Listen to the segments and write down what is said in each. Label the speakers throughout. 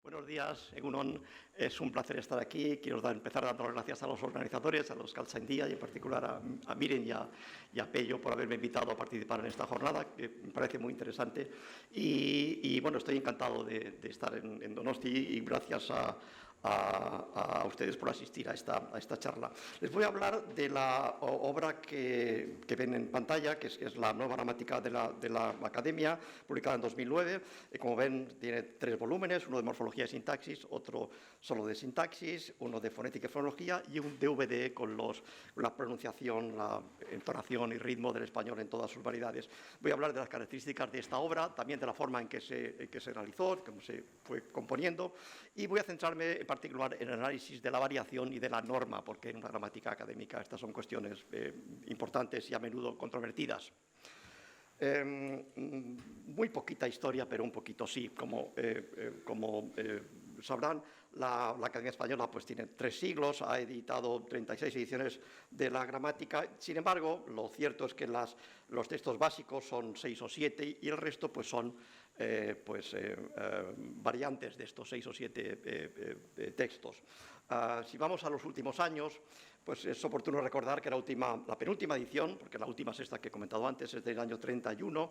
Speaker 1: Buenos días, Egunon. Es un placer estar aquí. Quiero empezar dando las gracias a los organizadores, a los Calzaindía y en particular a Miren y a Pello por haberme invitado a participar en esta jornada, que me parece muy interesante. Y bueno, estoy encantado de estar en Donosti y gracias a ustedes por asistir a esta charla. Les voy a hablar de la obra que ven en pantalla, que es la nueva gramática de la Academia, publicada en 2009. Como ven, tiene 3 volúmenes, uno de morfología y sintaxis, otro solo de sintaxis, uno de fonética y fonología y un DVD con la pronunciación, la entonación y ritmo del español en todas sus variedades. Voy a hablar de las características de esta obra, también de la forma en que se realizó, cómo se fue componiendo, y voy a centrarme en particular en el análisis de la variación y de la norma, porque en una gramática académica estas son cuestiones importantes y a menudo controvertidas. Muy poquita historia, pero un poquito sí. Como sabrán, la Academia Española pues tiene 3 siglos, ha editado 36 ediciones de la gramática. Sin embargo, lo cierto es que los textos básicos son 6 o 7 y el resto pues son variantes de estos 6 o 7 textos. Si vamos a los últimos años, pues es oportuno recordar que la penúltima edición, porque la última es esta que he comentado antes, es del año 31,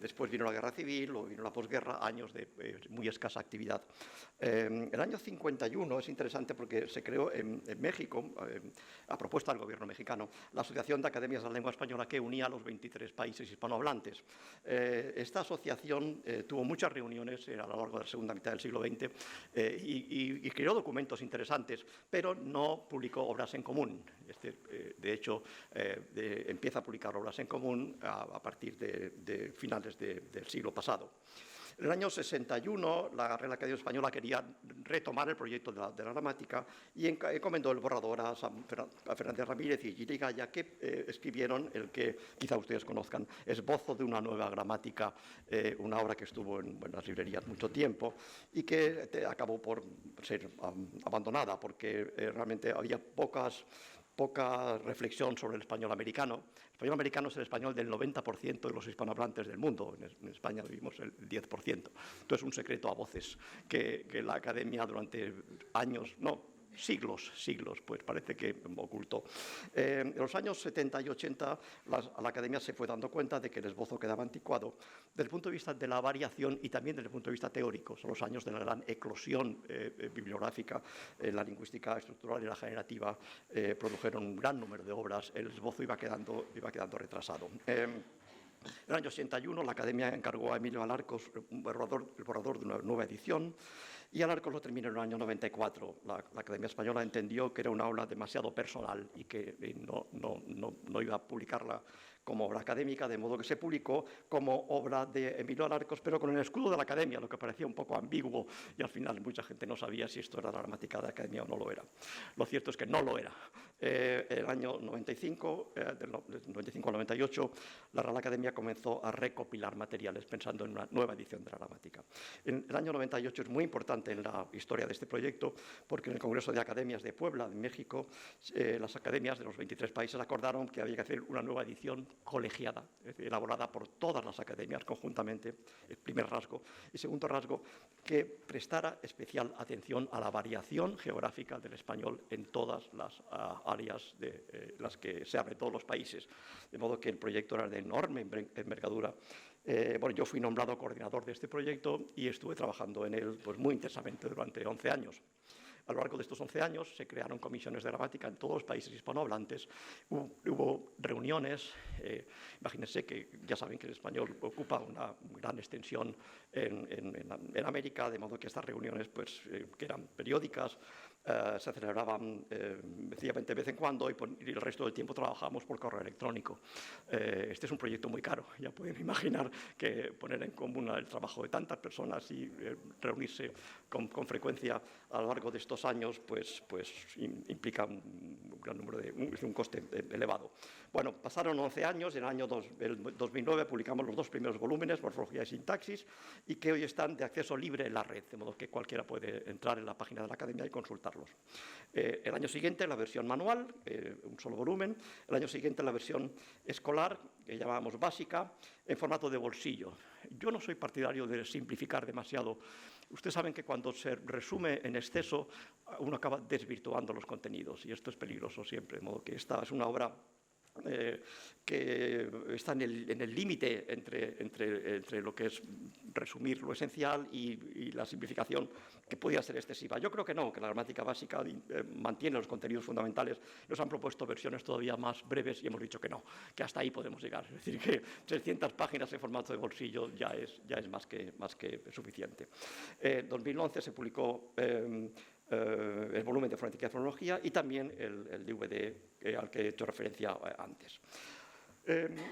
Speaker 1: después vino la Guerra Civil, luego vino la posguerra, años de muy escasa actividad. El año 51 es interesante porque se creó en México, a propuesta del gobierno mexicano, la Asociación de Academias de la Lengua Española, que unía a los 23 países hispanohablantes. Esta asociación tuvo muchas reuniones a lo largo de la segunda mitad del siglo XX y creó documentos interesantes, pero no publicó obras en común. De hecho, empieza a publicar obras en común a partir de finales del siglo pasado. En el año 61, la Real Academia Española quería retomar el proyecto de la gramática y encomendó el borrador a Fernández Ramírez y Gili Gaya, que escribieron el que quizá ustedes conozcan, Esbozo de una nueva gramática, una obra que estuvo en las librerías mucho tiempo y que acabó por ser abandonada porque realmente había poca reflexión sobre el español americano. El español americano es el español del 90% de los hispanohablantes del mundo. En España vivimos el 10%. Esto es un secreto a voces que la Academia durante años, siglos, pues parece que ocultó. En los años 70 y 80 la Academia se fue dando cuenta de que el esbozo quedaba anticuado desde el punto de vista de la variación y también desde el punto de vista teórico. Son los años de la gran eclosión bibliográfica, la lingüística estructural y la generativa produjeron un gran número de obras, el esbozo iba quedando retrasado. En el año 81 la Academia encargó a Emilio Alarcos el borrador de una nueva edición y Alarcos lo terminó en el año 94. La Academia Española entendió que era una obra demasiado personal y que no iba a publicarla como obra académica, de modo que se publicó como obra de Emilio Alarcos, pero con el escudo de la Academia, lo que parecía un poco ambiguo y al final mucha gente no sabía si esto era la gramática de la Academia o no lo era. Lo cierto es que no lo era. El año 95, del 95 al 98, la Real Academia comenzó a recopilar materiales pensando en una nueva edición de la gramática. En el año 98 es muy importante en la historia de este proyecto porque en el Congreso de Academias de Puebla, de México, las academias de los 23 países acordaron que había que hacer una nueva edición colegiada, es decir, elaborada por todas las academias conjuntamente, el primer rasgo. Y segundo rasgo, que prestara especial atención a la variación geográfica del español en todas las áreas de las que se habla en todos los países. De modo que el proyecto era de enorme envergadura. Yo fui nombrado coordinador de este proyecto y estuve trabajando en él pues, muy intensamente durante 11 años. A lo largo de estos 11 años se crearon comisiones de gramática en todos los países hispanohablantes. Hubo reuniones, imagínense que ya saben que el español ocupa una gran extensión en América, de modo que estas reuniones, pues, que eran periódicas, se celebraban sencillamente de vez en cuando y el resto del tiempo trabajábamos por correo electrónico. Este es un proyecto muy caro, ya pueden imaginar que poner en común el trabajo de tantas personas y reunirse con frecuencia a lo largo de estos años pues implica un gran número es un coste elevado. Bueno, pasaron 11 años, en el año 2009 publicamos los 2 primeros volúmenes, Morfología y Sintaxis, y que hoy están de acceso libre en la red, de modo que cualquiera puede entrar en la página de la Academia y consultarlos. El año siguiente la versión manual, un solo volumen, el año siguiente la versión escolar, que llamábamos básica, en formato de bolsillo. Yo no soy partidario de simplificar demasiado. Ustedes saben que cuando se resume en exceso, uno acaba desvirtuando los contenidos, y esto es peligroso siempre, de modo que esta es una obra que está en el límite entre lo que es resumir lo esencial y la simplificación, que podría ser excesiva. Yo creo que no, que la gramática básica mantiene los contenidos fundamentales. Nos han propuesto versiones todavía más breves y hemos dicho que no, que hasta ahí podemos llegar. Es decir, que 300 páginas en formato de bolsillo ya es más que suficiente. En 2011 se publicó el volumen de Fonética y Fonología y también el DVD al que he hecho referencia antes.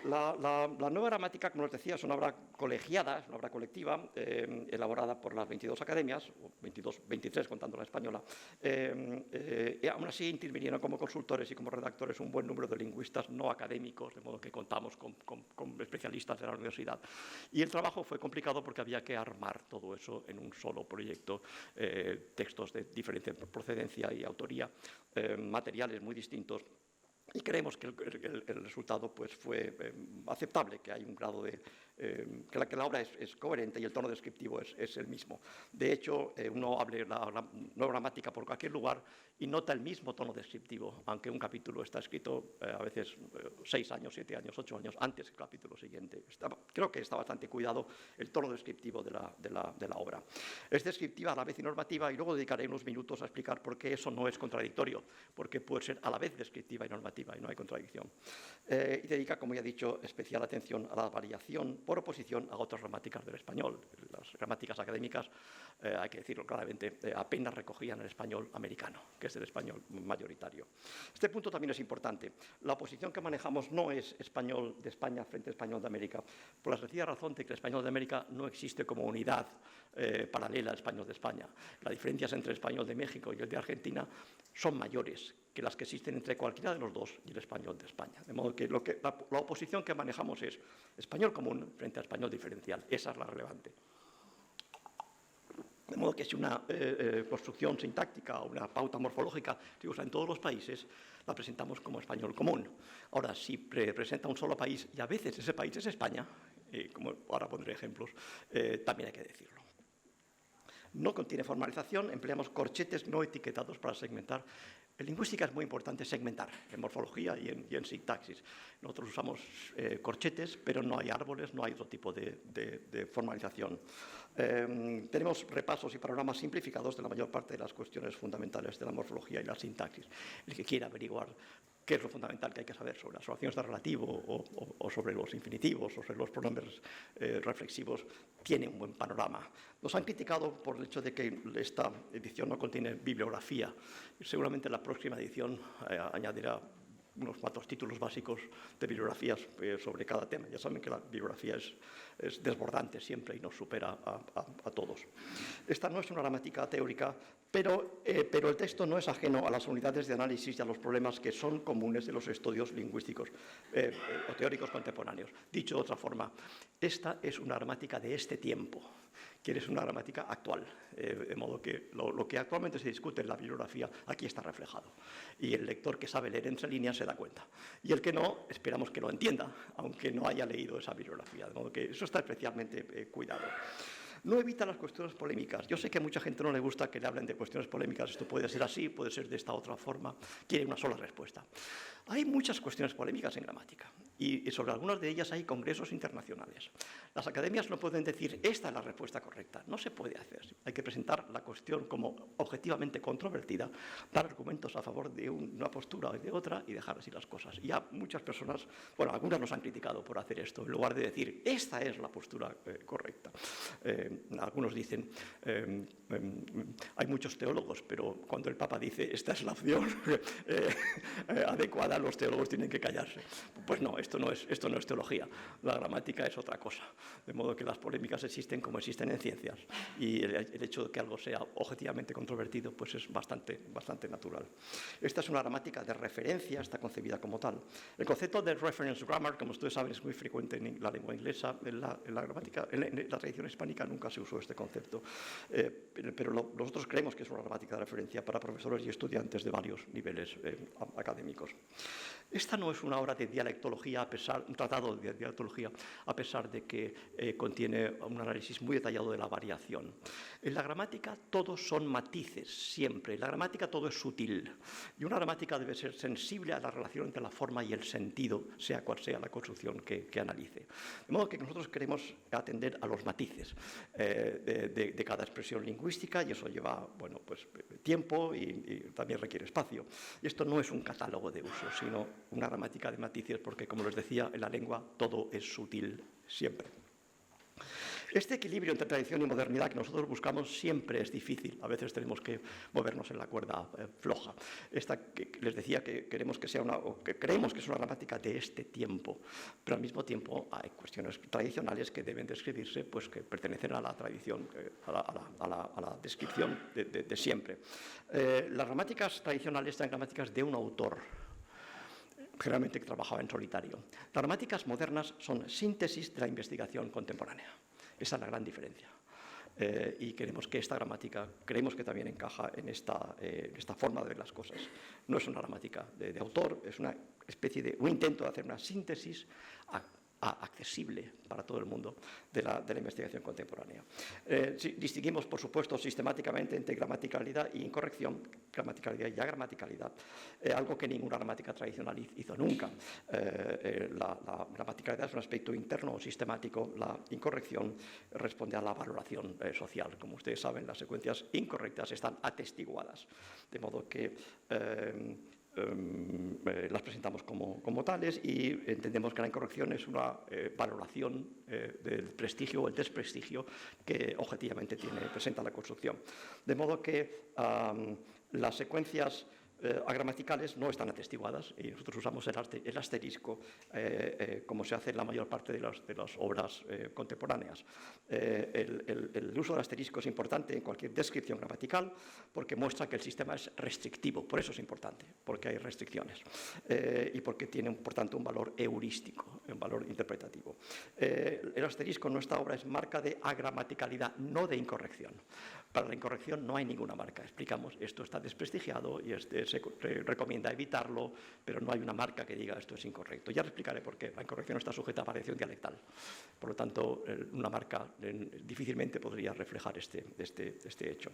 Speaker 1: La nueva gramática, como les decía, es una obra colegiada, es una obra colectiva, elaborada por las 22 academias, o 23 contando la española, y aún así intervinieron como consultores y como redactores un buen número de lingüistas no académicos, de modo que contamos con especialistas de la universidad. Y el trabajo fue complicado porque había que armar todo eso en un solo proyecto, textos de diferente procedencia y autoría, materiales muy distintos. Y creemos que el resultado pues, fue aceptable, que hay un grado de... que la obra es coherente y el tono descriptivo es el mismo. De hecho, uno abre la nueva gramática por cualquier lugar y nota el mismo tono descriptivo, aunque un capítulo está escrito a veces 6 años, 7 años, 8 años antes del capítulo siguiente. Creo que está bastante cuidado el tono descriptivo de la obra. Es descriptiva a la vez y normativa, y luego dedicaré unos minutos a explicar por qué eso no es contradictorio, porque puede ser a la vez descriptiva y normativa, y no hay contradicción. Y dedica, como ya he dicho, especial atención a la variación por oposición a otras gramáticas del español. Las gramáticas académicas, hay que decirlo claramente, apenas recogían el español americano, que es el español mayoritario. Este punto también es importante. La oposición que manejamos no es español de España frente a español de América, por la sencilla razón de que el español de América no existe como unidad paralela al español de España. Las diferencias entre el español de México y el de Argentina son mayores que las que existen entre cualquiera de los dos y el español de España. De modo que la oposición que manejamos es español común frente a español diferencial. Esa es la relevante. De modo que si una construcción sintáctica o una pauta morfológica se usa en todos los países, la presentamos como español común. Ahora, si representa un solo país y a veces ese país es España, como ahora pondré ejemplos, también hay que decirlo. No contiene formalización, empleamos corchetes no etiquetados para segmentar. En lingüística es muy importante segmentar, en morfología y en sintaxis. Nosotros usamos corchetes, pero no hay árboles, no hay otro tipo de formalización. Tenemos repasos y panoramas simplificados de la mayor parte de las cuestiones fundamentales de la morfología y la sintaxis. El que quiera averiguar qué es lo fundamental que hay que saber sobre las oraciones de relativo o sobre los infinitivos o sobre los pronombres reflexivos, tiene un buen panorama. Nos han criticado por el hecho de que esta edición no contiene bibliografía. Seguramente la próxima edición añadirá unos 4 títulos básicos de bibliografías sobre cada tema. Ya saben que la bibliografía es desbordante siempre y nos supera a todos. Esta no es una gramática teórica, pero el texto no es ajeno a las unidades de análisis y a los problemas que son comunes de los estudios lingüísticos o teóricos contemporáneos. Dicho de otra forma, esta es una gramática de este tiempo, que es una gramática actual, de modo que lo que actualmente se discute en la bibliografía aquí está reflejado. Y el lector que sabe leer entre líneas se da cuenta. Y el que no, esperamos que lo entienda, aunque no haya leído esa bibliografía, de modo que eso está especialmente cuidado. No evita las cuestiones polémicas. Yo sé que a mucha gente no le gusta que le hablen de cuestiones polémicas. Esto puede ser así, puede ser de esta otra forma. Quiere una sola respuesta. Hay muchas cuestiones polémicas en gramática y sobre algunas de ellas hay congresos internacionales. Las academias no pueden decir esta es la respuesta correcta. No se puede hacer. Hay que presentar la cuestión como objetivamente controvertida, dar argumentos a favor de una postura o de otra y dejar así las cosas. Y ya muchas personas, bueno, algunas nos han criticado por hacer esto, en lugar de decir esta es la postura correcta. algunos dicen, hay muchos teólogos, pero cuando el Papa dice esta es la opción adecuada, los teólogos tienen que callarse. Pues no, esto no es teología, la gramática es otra cosa. De modo que las polémicas existen como existen en ciencias, y el hecho de que algo sea objetivamente controvertido pues es bastante natural. Esta es una gramática de referencia, está concebida como tal. El concepto de reference grammar, como ustedes saben, es muy frecuente en la lengua inglesa. En la gramática, en la tradición hispánica nunca se usó este concepto, pero nosotros creemos que es una gramática de referencia para profesores y estudiantes de varios niveles académicos. Esta no es una obra de dialectología, un tratado de dialectología, a pesar de que contiene un análisis muy detallado de la variación. En la gramática todos son matices, siempre. En la gramática todo es sutil. Y una gramática debe ser sensible a la relación entre la forma y el sentido, sea cual sea la construcción que analice. De modo que nosotros queremos atender a los matices de cada expresión lingüística, y eso lleva pues, tiempo y también requiere espacio. Y esto no es un catálogo de usos, sino una gramática de matices, porque, como les decía, en la lengua todo es sutil siempre. Este equilibrio entre tradición y modernidad que nosotros buscamos siempre es difícil. A veces tenemos que movernos en la cuerda floja. Esta que les decía que creemos que es una gramática de este tiempo, pero al mismo tiempo hay cuestiones tradicionales que deben describirse, pues que pertenecen a la tradición, a la descripción de siempre. Las gramáticas tradicionales son gramáticas de un autor, generalmente que trabajaba en solitario. Las gramáticas modernas son síntesis de la investigación contemporánea. Esa es la gran diferencia. Y creemos que esta gramática, también encaja en esta forma de ver las cosas. No es una gramática de autor, es una especie de un intento de hacer una síntesis accesible para todo el mundo de la investigación contemporánea. Distinguimos, por supuesto, sistemáticamente entre gramaticalidad e incorrección, gramaticalidad y agramaticalidad, algo que ninguna gramática tradicional hizo nunca. La gramaticalidad es un aspecto interno o sistemático, la incorrección responde a la valoración social. Como ustedes saben, las secuencias incorrectas están atestiguadas, de modo que las presentamos como tales, y entendemos que la incorrección es una valoración del prestigio o el desprestigio que objetivamente presenta la construcción. De modo que las secuencias agramaticales no están atestiguadas, y nosotros usamos el asterisco como se hace en la mayor parte de las obras contemporáneas. El uso del asterisco es importante en cualquier descripción gramatical porque muestra que el sistema es restrictivo. Por eso es importante, porque hay restricciones y porque tiene, por tanto, un valor heurístico, un valor interpretativo. El asterisco en nuestra obra es marca de agramaticalidad, no de incorrección. Para la incorrección no hay ninguna marca. Explicamos, esto está desprestigiado y se recomienda evitarlo, pero no hay una marca que diga esto es incorrecto. Ya lo explicaré por qué. La incorrección está sujeta a variación dialectal. Por lo tanto, una marca difícilmente podría reflejar este hecho.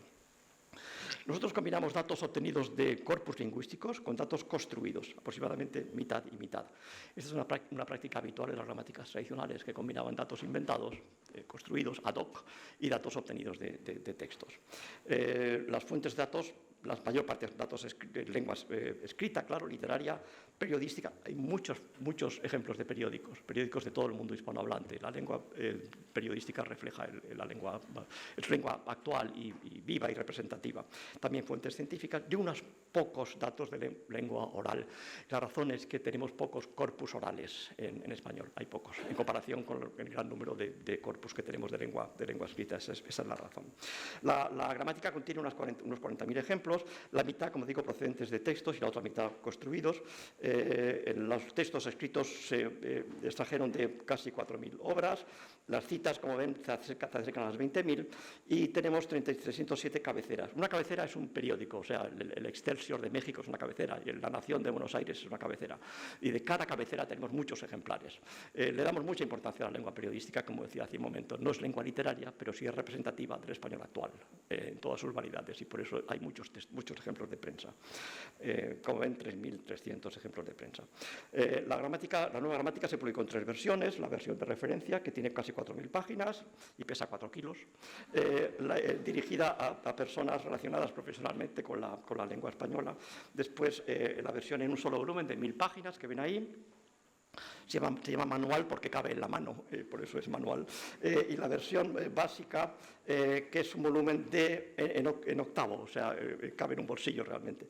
Speaker 1: Nosotros combinamos datos obtenidos de corpus lingüísticos con datos construidos, aproximadamente mitad y mitad. Esta es una práctica habitual en las gramáticas tradicionales, que combinaban datos inventados, construidos ad hoc, y datos obtenidos de textos. Las fuentes de datos, la mayor parte de datos de lenguas escrita, claro, literaria, periodística. Hay muchos ejemplos de periódicos de todo el mundo hispanohablante. La lengua periodística refleja es lengua actual y viva y representativa. También fuentes científicas y unos pocos datos de lengua oral. La razón es que tenemos pocos corpus orales en español, hay pocos, en comparación con el gran número de corpus que tenemos de lengua escrita. Esa es la razón. La gramática contiene unos 40.000 ejemplos, la mitad, como digo, procedentes de textos y la otra mitad construidos. Los textos escritos se extrajeron de casi 4.000 obras, las citas, como ven, se acercan a las 20.000, y tenemos 307 cabeceras. Una cabecera es un periódico, o sea, el Excelsior de México es una cabecera, y La Nación de Buenos Aires es una cabecera, y de cada cabecera tenemos muchos ejemplares. Le damos mucha importancia a la lengua periodística, como decía hace un momento. No es lengua literaria, pero sí es representativa del español actual, en todas sus variedades, y por eso hay muchos ejemplos de prensa. Como ven, 3.300 ejemplos de prensa. La nueva gramática se publicó en 3 versiones. La versión de referencia, que tiene casi 4.000 páginas y pesa 4 kilos, dirigida a personas relacionadas profesionalmente con la lengua española. Después, la versión en un solo volumen de 1.000 páginas, que ven ahí, Se llama manual porque cabe en la mano, por eso es manual. Y la versión básica, que es un volumen en octavo, o sea, cabe en un bolsillo realmente.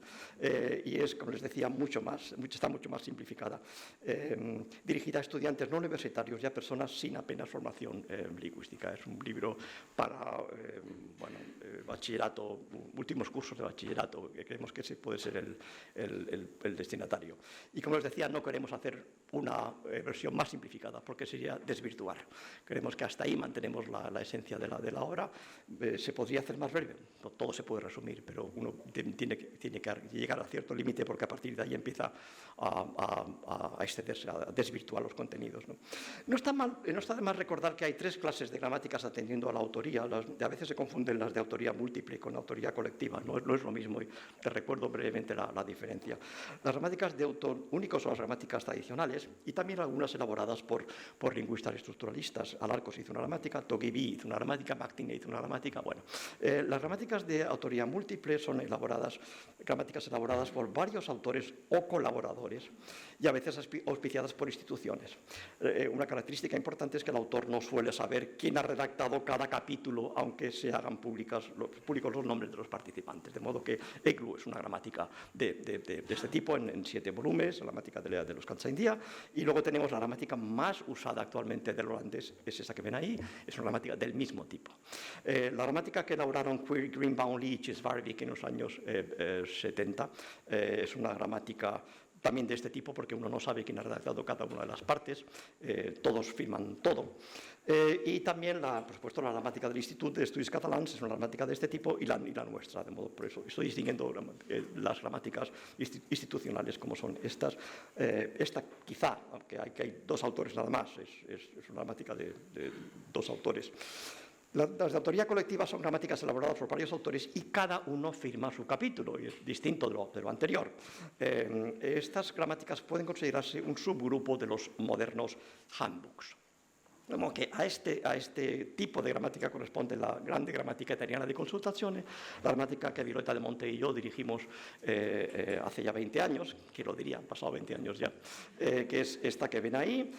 Speaker 1: Y es, como les decía, está mucho más simplificada. Dirigida a estudiantes no universitarios y a personas sin apenas formación lingüística. Es un libro para bachillerato, últimos cursos de bachillerato, que creemos que ese puede ser el destinatario. Y como les decía, no queremos hacer una versión más simplificada, porque sería desvirtuar. Creemos que hasta ahí mantenemos la esencia de la obra. Se podría hacer más breve, no todo se puede resumir, pero uno tiene que llegar a cierto límite, porque a partir de ahí empieza a excederse, a desvirtuar los contenidos. No está de más recordar que hay 3 clases de gramáticas atendiendo a la autoría. A veces se confunden las de autoría múltiple con autoría colectiva, no es lo mismo, y te recuerdo brevemente la diferencia. Las gramáticas de autor único son las gramáticas tradicionales, y también algunas elaboradas por lingüistas estructuralistas. Alarcos hizo una gramática, Tocqueville hizo una gramática, Martinet hizo una gramática. Bueno, las gramáticas de autoría múltiple son gramáticas elaboradas por varios autores o colaboradores, y a veces auspiciadas por instituciones. Una característica importante es que el autor no suele saber quién ha redactado cada capítulo, aunque se hagan públicos los nombres de los participantes. De modo que EGLU es una gramática de este tipo en 7 volúmenes, la gramática de los Kansaindia, y luego tenemos la gramática más usada actualmente del holandés, es esa que ven ahí, es una gramática del mismo tipo. La gramática que elaboraron Greenbaum, Leach y Svarvik en los años 70 es una gramática también de este tipo, porque uno no sabe quién ha redactado cada una de las partes, todos firman todo. Y también, por supuesto, la gramática del Institut d'Estudis Catalans es una gramática de este tipo, y la nuestra, de modo, por eso estoy distinguiendo las gramáticas institucionales como son estas. Esta quizá, aunque hay 2 autores nada más, es una gramática de 2 autores. Las de autoría colectiva son gramáticas elaboradas por varios autores y cada uno firma su capítulo, y es distinto de lo anterior. Estas gramáticas pueden considerarse un subgrupo de los modernos handbooks. Como que a este tipo de gramática corresponde la grande gramática italiana de consultaciones, la gramática que Violeta de Monte y yo dirigimos hace ya 20 años, que lo diría, han pasado 20 años ya, que es esta que ven ahí.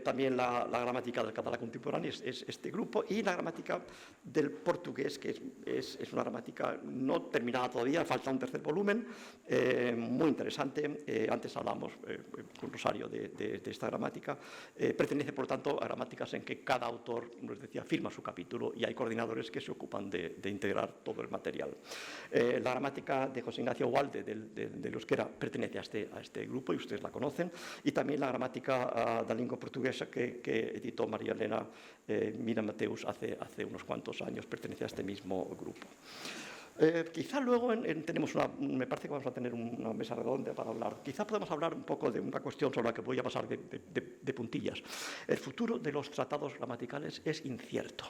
Speaker 1: También la gramática del catalán contemporáneo es este grupo, y la gramática del portugués, que es una gramática no terminada todavía, falta un 3er volumen, muy interesante. Antes hablamos con Rosario de esta gramática. Pertenece, por tanto, a gramática en que cada autor, nos decía, firma su capítulo, y hay coordinadores que se ocupan de integrar todo el material. La gramática de José Ignacio Walde del euskera pertenece a este grupo, y ustedes la conocen, y también la gramática de la lengua portuguesa que editó María Elena Mira Mateus hace unos cuantos años, pertenece a este mismo grupo. Quizá luego me parece que vamos a tener una mesa redonda para hablar. Quizá podemos hablar un poco de una cuestión sobre la que voy a pasar de puntillas. El futuro de los tratados gramaticales es incierto.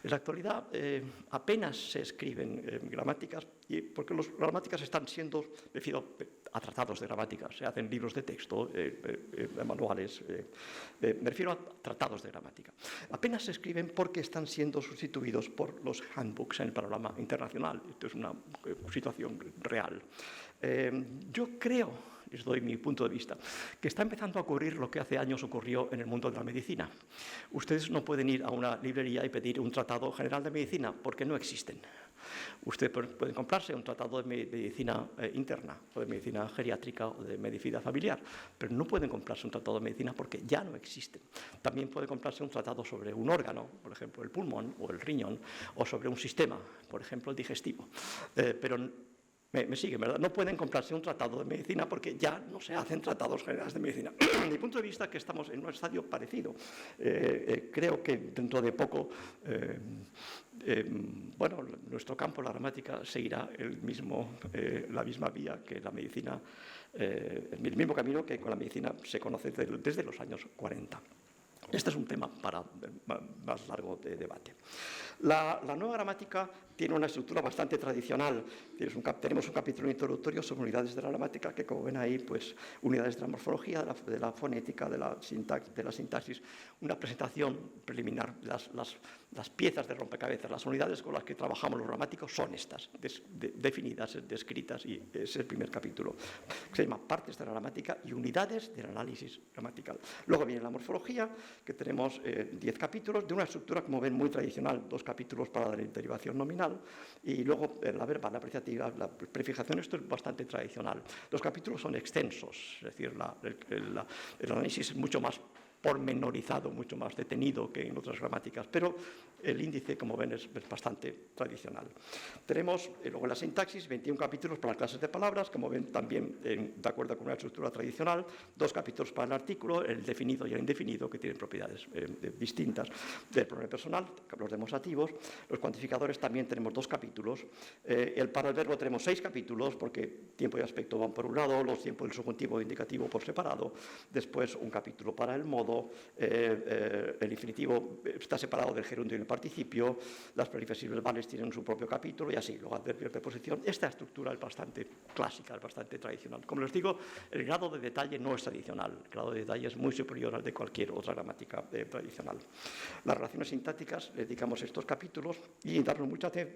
Speaker 1: En la actualidad apenas se escriben gramáticas, porque las gramáticas están siendo, debido a tratados de gramática, se hacen libros de texto, manuales, me refiero a tratados de gramática. Apenas se escriben porque están siendo sustituidos por los handbooks en el panorama internacional. Esto es una situación real. Yo creo, les doy mi punto de vista, que está empezando a ocurrir lo que hace años ocurrió en el mundo de la medicina. Ustedes no pueden ir a una librería y pedir un tratado general de medicina, porque no existen. Ustedes pueden comprarse un tratado de medicina interna, o de medicina geriátrica, o de medicina familiar, pero no pueden comprarse un tratado de medicina porque ya no existen. También puede comprarse un tratado sobre un órgano, por ejemplo el pulmón o el riñón, o sobre un sistema, por ejemplo el digestivo, pero me siguen, ¿verdad? No pueden comprarse un tratado de medicina porque ya no se hacen tratados generales de medicina. Desde mi punto de vista, que estamos en un estadio parecido. Creo que dentro de poco, nuestro campo, la gramática, seguirá la misma vía que la medicina, el mismo camino que con la medicina se conoce desde los años 40. Este es un tema para más largo de debate. La nueva gramática tiene una estructura bastante tradicional. Tenemos un capítulo introductorio sobre unidades de la gramática que, como ven ahí, pues unidades de la morfología, de la fonética, de la sintaxis, una presentación preliminar. Las piezas de rompecabezas, las unidades con las que trabajamos los gramáticos son estas, definidas, descritas, y es el primer capítulo. Se llama Partes de la gramática y unidades del análisis gramatical. Luego viene la morfología, que tenemos 10 capítulos, de una estructura, como ven, muy tradicional, 2 capítulos para la derivación nominal, y luego la verbal, la apreciativa, la prefijación. Esto es bastante tradicional. Los capítulos son extensos, es decir, el análisis es mucho más pormenorizado, mucho más detenido que en otras gramáticas, pero el índice, como ven, es bastante tradicional. Tenemos luego la sintaxis, 21 capítulos para las clases de palabras, como ven también de acuerdo con una estructura tradicional, 2 capítulos para el artículo, el definido y el indefinido, que tienen propiedades distintas del pronombre personal, los demostrativos. Los cuantificadores también tenemos 2 capítulos. Para el verbo tenemos 6 capítulos, porque tiempo y aspecto van por un lado, los tiempos del subjuntivo e indicativo por separado. Después un capítulo para el modo, el infinitivo está separado del gerundio y el participio, las perifrasis verbales tienen su propio capítulo y así, los adverbios de posición. Esta estructura es bastante clásica, es bastante tradicional. Como les digo, el grado de detalle no es tradicional, el grado de detalle es muy superior al de cualquier otra gramática tradicional. Las relaciones sintácticas le dedicamos estos capítulos y damos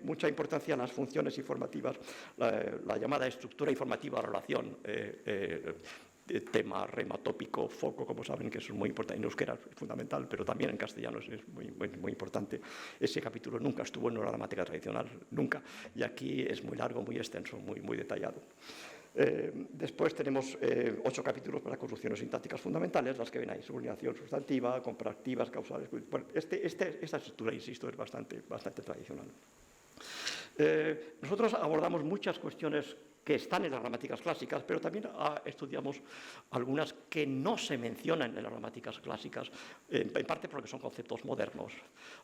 Speaker 1: mucha importancia a las funciones informativas, la llamada estructura informativa de relación, tema, rema, tópico, foco, como saben, que eso es muy importante. En euskera es fundamental, pero también en castellano es muy importante. Ese capítulo nunca estuvo en una gramática tradicional, nunca. Y aquí es muy largo, muy extenso, muy detallado. Después tenemos 8 capítulos para construcciones sintácticas fundamentales, las que ven ahí: sublineación sustantiva, comparativas, causales. Bueno, esta estructura, insisto, es bastante tradicional. Nosotros abordamos muchas cuestiones que están en las gramáticas clásicas, pero también estudiamos algunas que no se mencionan en las gramáticas clásicas, en parte porque son conceptos modernos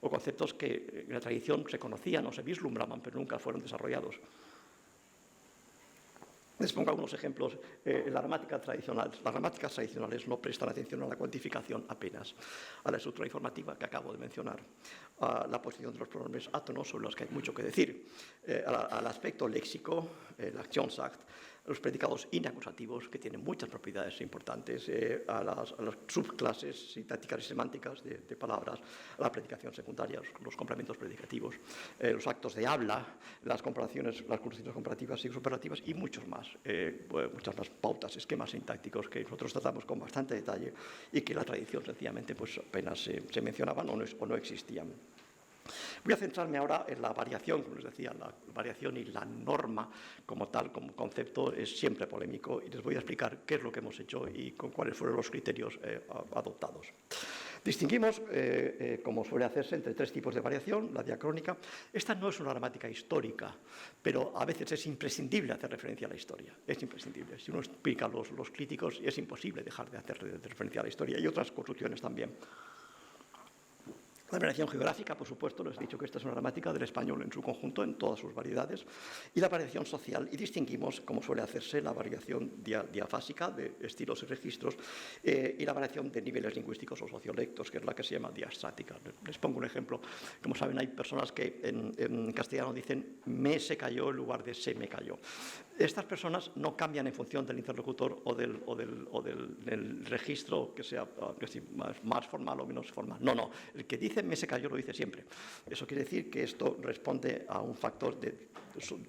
Speaker 1: o conceptos que en la tradición se conocían o se vislumbraban, pero nunca fueron desarrollados. Les pongo algunos ejemplos. La gramática tradicional. Las gramáticas tradicionales no prestan atención a la cuantificación apenas, a la estructura informativa que acabo de mencionar, a la posición de los pronombres átonos, sobre los que hay mucho que decir, al aspecto léxico, la Aktionsakt, a los predicados inacusativos, que tienen muchas propiedades importantes, a las subclases sintácticas y semánticas de palabras, a la predicación secundaria, los complementos predicativos, los actos de habla, las comparaciones, las construcciones comparativas y superativas, y muchos más, muchas más pautas, esquemas sintácticos que nosotros tratamos con bastante detalle y que la tradición sencillamente pues apenas se mencionaban o no existían. Voy a centrarme ahora en la variación, como les decía. La variación y la norma como tal, como concepto, es siempre polémico, y les voy a explicar qué es lo que hemos hecho y cuáles fueron los criterios adoptados. Distinguimos, como suele hacerse, entre 3 tipos de variación: la diacrónica. Esta no es una gramática histórica, pero a veces es imprescindible hacer referencia a la historia. Es imprescindible. Si uno explica los críticos, es imposible dejar de hacer referencia a la historia, y otras construcciones también. La variación geográfica, por supuesto, les he dicho que esta es una gramática del español en su conjunto, en todas sus variedades, y la variación social, y distinguimos, como suele hacerse, la variación diafásica de estilos y registros y la variación de niveles lingüísticos o sociolectos, que es la que se llama diastrática. Les pongo un ejemplo. Como saben, hay personas que en castellano dicen me se cayó en lugar de se me cayó. Estas personas no cambian en función del interlocutor o del registro, que sea más formal o menos formal. No. El que dice me se cayó lo dice siempre. Eso quiere decir que esto responde a un factor de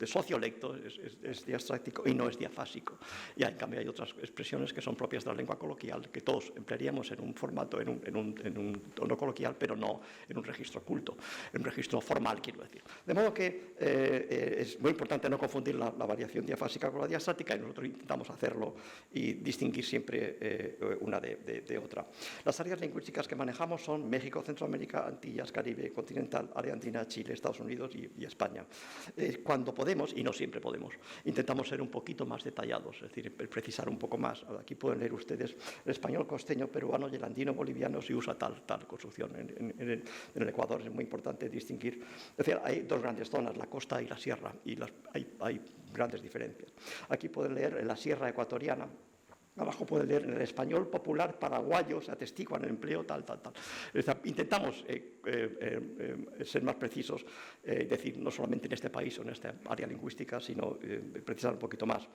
Speaker 1: sociolecto, es diastráctico y no es diafásico. Y en cambio hay otras expresiones que son propias de la lengua coloquial, que todos emplearíamos en un formato, en un tono coloquial, pero no en un registro culto, en un registro formal, quiero decir. De modo que es muy importante no confundir la variación diafásica con la diastrática, y nosotros intentamos hacerlo y distinguir siempre una de otra. Las áreas lingüísticas que manejamos son México, Centroamérica, Antillas, Caribe, continental, área andina, Chile, Estados Unidos y España. Cuando podemos, y no siempre podemos, intentamos ser un poquito más detallados, es decir, precisar un poco más. Aquí pueden leer ustedes el español costeño, peruano y el andino boliviano si usa tal construcción. En el Ecuador es muy importante distinguir. Es decir, hay 2 grandes zonas, la costa y la sierra, y hay grandes diferencias. Aquí pueden leer en la sierra ecuatoriana, Abajo pueden leer: en el español popular paraguayo se atestiguan el empleo tal. Intentamos ser más precisos, decir, no solamente en este país o en esta área lingüística, sino precisar un poquito más.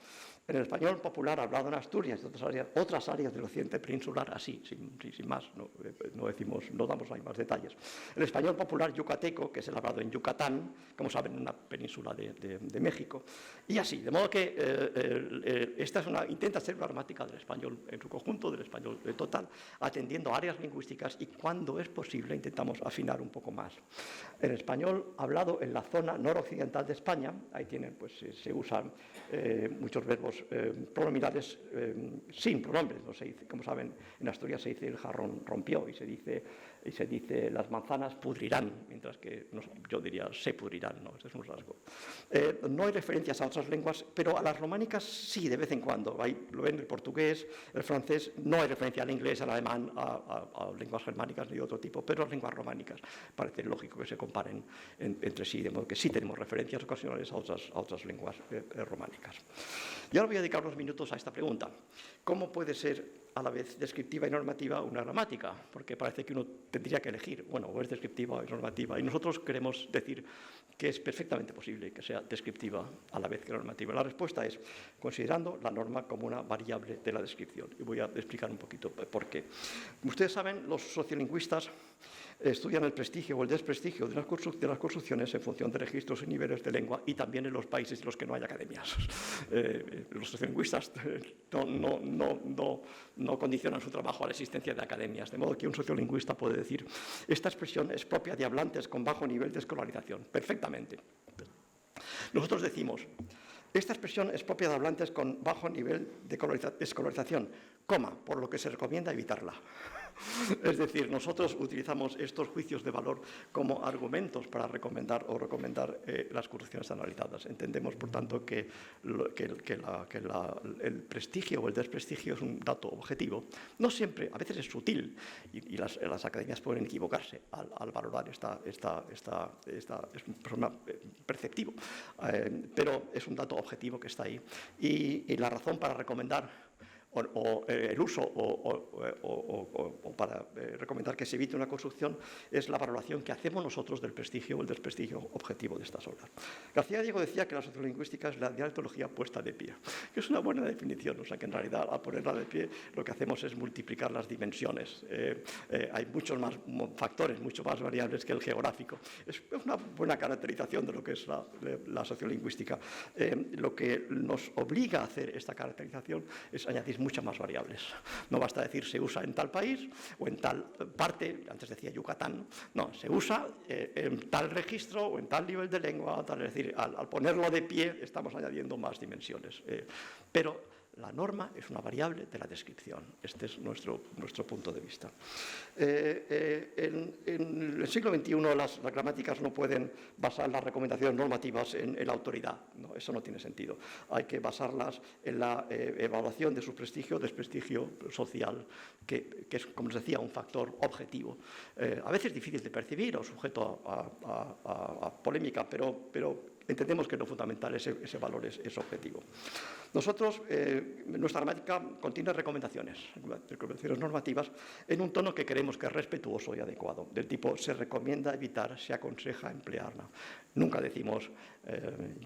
Speaker 1: En el español popular hablado en Asturias y otras áreas del occidente peninsular, así, sin más, no damos ahí más detalles. El español popular yucateco, que es el hablado en Yucatán, como saben, en una península de México, y así, de modo que esta intenta ser una gramática del español en su conjunto, del español total, atendiendo a áreas lingüísticas, y cuando es posible intentamos afinar un poco más. En español hablado en la zona noroccidental de España, ahí tienen, pues se usan muchos verbos pronominales sin pronombres, no se dice, como saben, en Asturias se dice el jarrón rompió y se dice las manzanas pudrirán, mientras que yo diría se pudrirán, no, ese es un rasgo. No hay referencias a otras lenguas, pero a las románicas sí, de vez en cuando. Ahí lo ven el portugués, el francés, no hay referencia al inglés, al alemán, a lenguas germánicas ni de otro tipo, pero las lenguas románicas parece lógico que se comparen entre sí, de modo que sí tenemos referencias ocasionales a otras lenguas románicas. Y ahora voy a dedicar unos minutos a esta pregunta: ¿cómo puede ser a la vez descriptiva y normativa una gramática? Porque parece que uno tendría que elegir, bueno, o es descriptiva o es normativa, y nosotros queremos decir que es perfectamente posible que sea descriptiva a la vez que normativa. La respuesta es considerando la norma como una variable de la descripción, y voy a explicar un poquito por qué. Como ustedes saben, los sociolingüistas estudian el prestigio o el desprestigio de las construcciones en función de registros y niveles de lengua, y también en los países en los que no hay academias. Los sociolingüistas no condicionan su trabajo a la existencia de academias, de modo que un sociolingüista puede decir: esta expresión es propia de hablantes con bajo nivel de escolarización. Perfectamente. Nosotros decimos: esta expresión es propia de hablantes con bajo nivel de escolarización, por lo que se recomienda evitarla. Es decir, nosotros utilizamos estos juicios de valor como argumentos para recomendar las construcciones analizadas. Entendemos, por tanto, que el prestigio o el desprestigio es un dato objetivo. No siempre, a veces es sutil, y las academias pueden equivocarse al valorar es un problema perceptivo, pero es un dato objetivo que está ahí. Y la razón para recomendar el uso o para recomendar que se evite una construcción es la valoración que hacemos nosotros del prestigio o el desprestigio objetivo de estas obras. García Diego decía que la sociolingüística es la dialectología puesta de pie, que es una buena definición, o sea que en realidad al ponerla de pie lo que hacemos es multiplicar las dimensiones. Hay muchos más factores, mucho más variables que el geográfico. Es una buena caracterización de lo que es la sociolingüística. Lo que nos obliga a hacer esta caracterización es añadir muchas más variables. No basta decir se usa en tal país o en tal parte, antes decía Yucatán, no, se usa en tal registro o en tal nivel de lengua, es decir, al ponerlo de pie estamos añadiendo más dimensiones. Pero la norma es una variable de la descripción. Este es nuestro punto de vista. En el siglo XXI las gramáticas no pueden basar las recomendaciones normativas en la autoridad. No, eso no tiene sentido. Hay que basarlas en la evaluación de su prestigio, desprestigio social, que es, como les decía, un factor objetivo. A veces difícil de percibir o sujeto a polémica, pero entendemos que lo fundamental, ese valor es objetivo. Nosotros, nuestra gramática contiene recomendaciones normativas en un tono que creemos que es respetuoso y adecuado, del tipo se recomienda evitar, se aconseja emplearla. Nunca decimos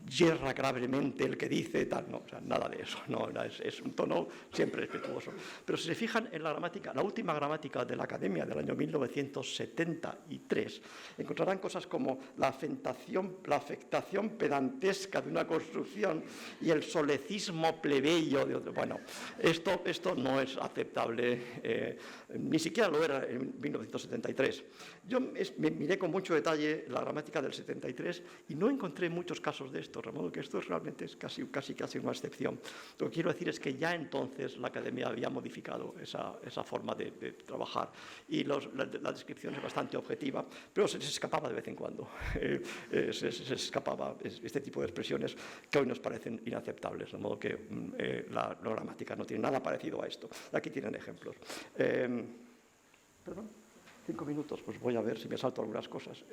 Speaker 1: yerra gravemente el que dice tal, no, o sea, nada de eso, no, es un tono siempre respetuoso. Pero si se fijan en la gramática, la última gramática de la Academia del año 1973, encontrarán cosas como la afectación pedantesca de una construcción y el solecismo plebeyo de otro. Bueno, esto no es aceptable, ni siquiera lo era en 1973. Yo me miré con mucho detalle la gramática del 73 y no encontré muchos casos de esto, de modo que esto realmente es casi una excepción. Lo que quiero decir es que ya entonces la Academia había modificado esa forma de trabajar y la descripción es bastante objetiva, pero se escapaba de vez en cuando. Se escapaba este tipo de expresiones que hoy nos parecen inaceptables, de modo que la gramática no tiene nada parecido a esto. Aquí tienen ejemplos. Perdón, 5 minutos, pues voy a ver si me salto algunas cosas.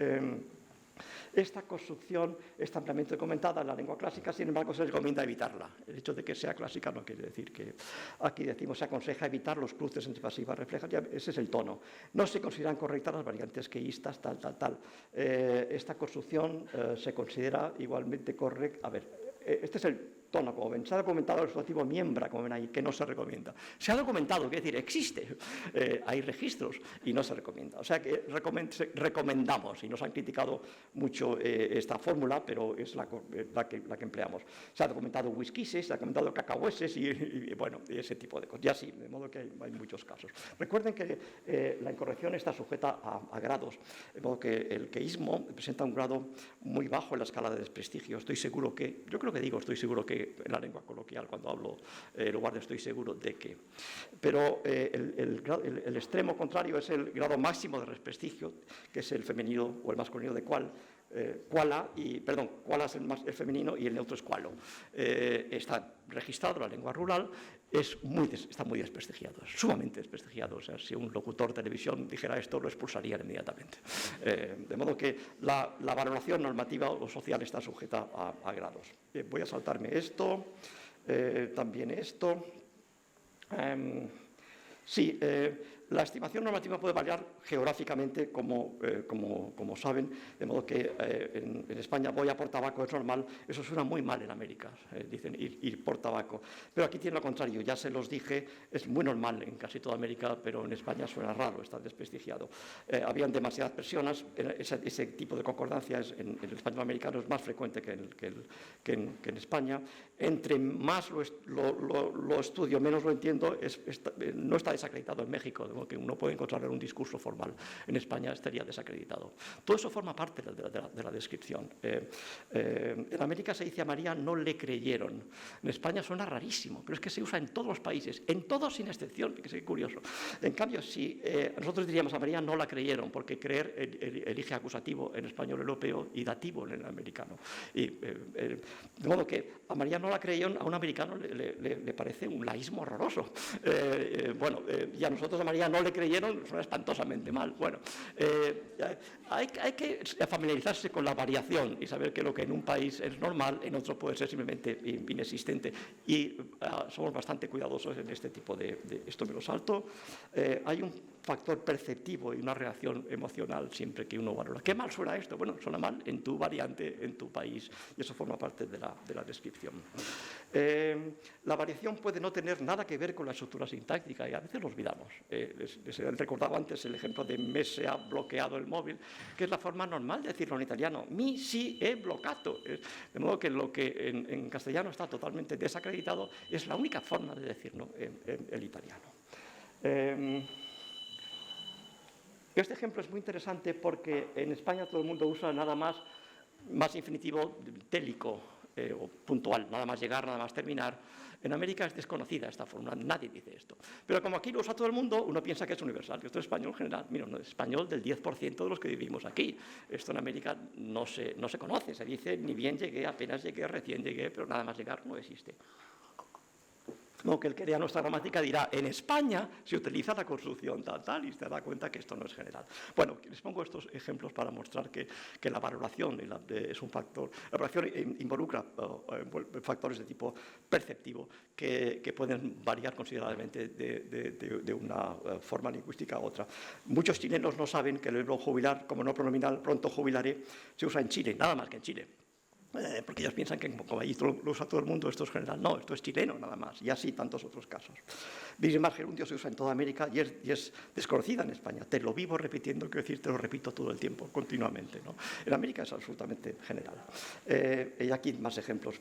Speaker 1: Esta construcción está ampliamente comentada en la lengua clásica, sin embargo, se recomienda evitarla. El hecho de que sea clásica no quiere decir que aquí decimos se aconseja evitar los cruces entre pasiva y refleja, ese es el tono. No se consideran correctas las variantes queístas, tal. Esta construcción se considera igualmente correcta. A ver, este es el tono, como ven. Se ha documentado el sustantivo miembra, como ven ahí, que no se recomienda. Se ha documentado, quiere decir, existe. Hay registros y no se recomienda. O sea que recomendamos, y nos han criticado mucho esta fórmula, pero es la que empleamos. Se ha documentado whiskises, se ha documentado cacahueses y bueno, ese tipo de cosas. Ya sí, de modo que hay muchos casos. Recuerden que la incorrección está sujeta a grados, de modo que el queísmo presenta un grado muy bajo en la escala de desprestigio. Estoy seguro que en la lengua coloquial, cuando hablo, en lugar de estoy seguro de que. Pero el extremo contrario es el grado máximo de desprestigio, que es el femenino o el masculino de cual. Cuala es el femenino y el neutro es cualo. Está registrado en la lengua rural, está muy desprestigiado, es sumamente desprestigiado. O sea, si un locutor de televisión dijera esto, lo expulsarían inmediatamente. De modo que la valoración normativa o social está sujeta a grados. Voy a saltarme esto, también esto. Sí, la estimación normativa puede variar geográficamente, como saben, de modo que en España voy a por tabaco es normal, eso suena muy mal en América, dicen ir por tabaco. Pero aquí tiene lo contrario, ya se los dije, es muy normal en casi toda América, pero en España suena raro, está desprestigiado. Habían demasiadas personas, ese tipo de concordancia en el español americano es más frecuente que en España. Entre más lo estudio, menos lo entiendo, no está desacreditado en México, de modo que uno puede encontrar un discurso formal. En España estaría desacreditado. Todo eso forma parte de la descripción. En América se dice a María no le creyeron. En España suena rarísimo, pero es que se usa en todos los países, en todos sin excepción, que es curioso. En cambio, si nosotros diríamos a María no la creyeron, porque creer elige acusativo en español europeo y dativo en el americano. De modo que a María no la creyeron, a un americano le parece un laísmo horroroso. Y a nosotros a María no le creyeron, suena espantosamente mal. Bueno, hay que familiarizarse con la variación y saber que lo que en un país es normal, en otro puede ser simplemente inexistente. Y somos bastante cuidadosos en este tipo esto me lo salto. Hay un factor perceptivo y una reacción emocional siempre que uno valora. ¿Qué mal suena esto? Bueno, suena mal en tu variante, en tu país, y eso forma parte de la descripción. La variación puede no tener nada que ver con la estructura sintáctica y a veces lo olvidamos. Les he recordado antes el ejemplo de me se ha bloqueado el móvil, que es la forma normal de decirlo en italiano. Mi si è bloccato. De modo que lo que en castellano está totalmente desacreditado es la única forma de decirlo en el italiano. Este ejemplo es muy interesante porque en España todo el mundo usa nada más infinitivo télico o puntual, nada más llegar, nada más terminar. En América es desconocida esta fórmula, nadie dice esto. Pero como aquí lo usa todo el mundo, uno piensa que es universal, que esto es español general. Mira, no es español del 10% de los que vivimos aquí. Esto en América no se conoce, se dice ni bien llegué, apenas llegué, recién llegué, pero nada más llegar no existe. No, que el que lea nuestra gramática dirá, en España se utiliza la construcción tal, y se da cuenta que esto no es general. Bueno, les pongo estos ejemplos para mostrar que la valoración es un factor. La valoración involucra factores de tipo perceptivo que pueden variar considerablemente de una forma lingüística a otra. Muchos chilenos no saben que el verbo jubilar, como no pronominal, pronto jubilaré, se usa en Chile, nada más que en Chile. Porque ellos piensan que como allí lo usa todo el mundo, esto es general. No, esto es chileno nada más, y así tantos otros casos. Bismarck gerundio se usa en toda América y es desconocida en España. Te lo vivo repitiendo, quiero decir, te lo repito todo el tiempo, continuamente, ¿no? En América es absolutamente general. Y aquí más ejemplos,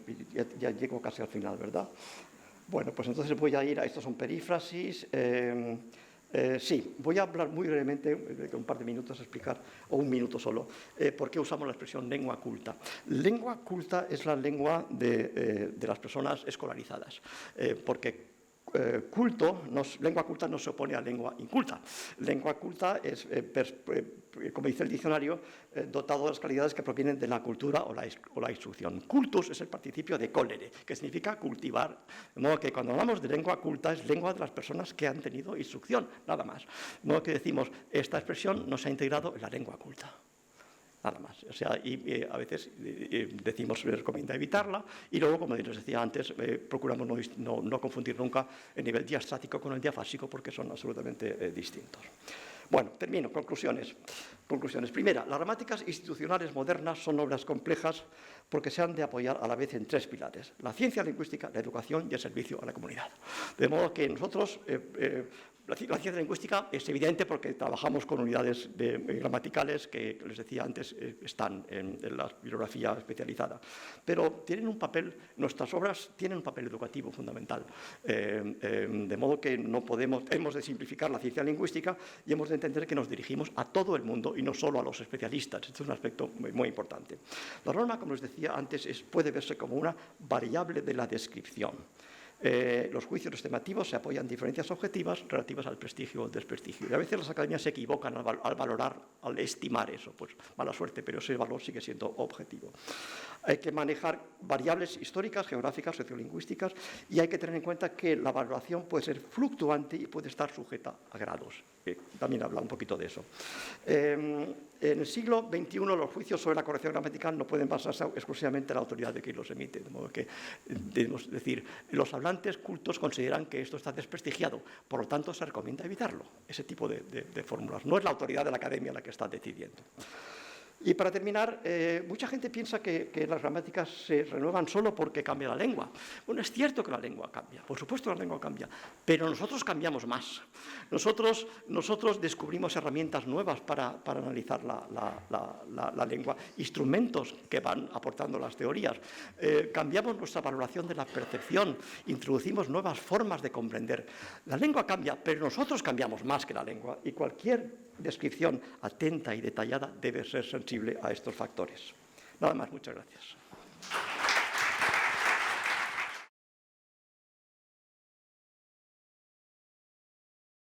Speaker 1: ya llego casi al final, ¿verdad? Bueno, pues entonces voy a ir a, estos son perífrasis. Sí, voy a hablar muy brevemente, un par de minutos a explicar, o un minuto solo, por qué usamos la expresión lengua culta. Lengua culta es la lengua de las personas escolarizadas, porque lengua culta no se opone a lengua inculta. Lengua culta es, como dice el diccionario, dotado de las calidades que provienen de la cultura o la instrucción. Cultus es el participio de colere, que significa cultivar. De modo que cuando hablamos de lengua culta es lengua de las personas que han tenido instrucción, nada más. De modo que decimos, esta expresión no se ha integrado en la lengua culta. nada más. O sea, y a veces decimos se recomienda evitarla y luego, como les decía antes, procuramos no confundir nunca el nivel diastático con el diafásico porque son absolutamente distintos. Bueno, termino. Conclusiones. Primera, las gramáticas institucionales modernas son obras complejas porque se han de apoyar a la vez en 3 pilares: la ciencia lingüística, la educación y el servicio a la comunidad. De modo que nosotros, la ciencia lingüística es evidente porque trabajamos con unidades gramaticales que, les decía antes, están en la bibliografía especializada. Pero nuestras obras tienen un papel educativo fundamental. De modo que hemos de simplificar la ciencia lingüística y hemos de entender que nos dirigimos a todo el mundo y no solo a los especialistas. Este es un aspecto muy importante. La norma, como les decía antes, puede verse como una variable de la descripción. Los juicios estimativos se apoyan en diferencias objetivas relativas al prestigio o el desprestigio. Y a veces las academias se equivocan al valorar, al estimar eso. Pues mala suerte, pero ese valor sigue siendo objetivo. Hay que manejar variables históricas, geográficas, sociolingüísticas, y hay que tener en cuenta que la valoración puede ser fluctuante y puede estar sujeta a grados. También habla un poquito de eso. En el siglo XXI los juicios sobre la corrección gramatical no pueden basarse exclusivamente en la autoridad de quien los emite. De modo que, debemos decir, los hablantes cultos consideran que esto está desprestigiado, por lo tanto se recomienda evitarlo, ese tipo de fórmulas. No es la autoridad de la academia la que está decidiendo. Y para terminar, mucha gente piensa que las gramáticas se renuevan solo porque cambia la lengua. Bueno, es cierto que la lengua cambia, por supuesto la lengua cambia, pero nosotros cambiamos más. Nosotros descubrimos herramientas nuevas para analizar la lengua, instrumentos que van aportando las teorías. Cambiamos nuestra valoración de la percepción, introducimos nuevas formas de comprender. La lengua cambia, pero nosotros cambiamos más que la lengua, y cualquier descripción atenta y detallada debe ser sensible a estos factores. Nada más, muchas gracias.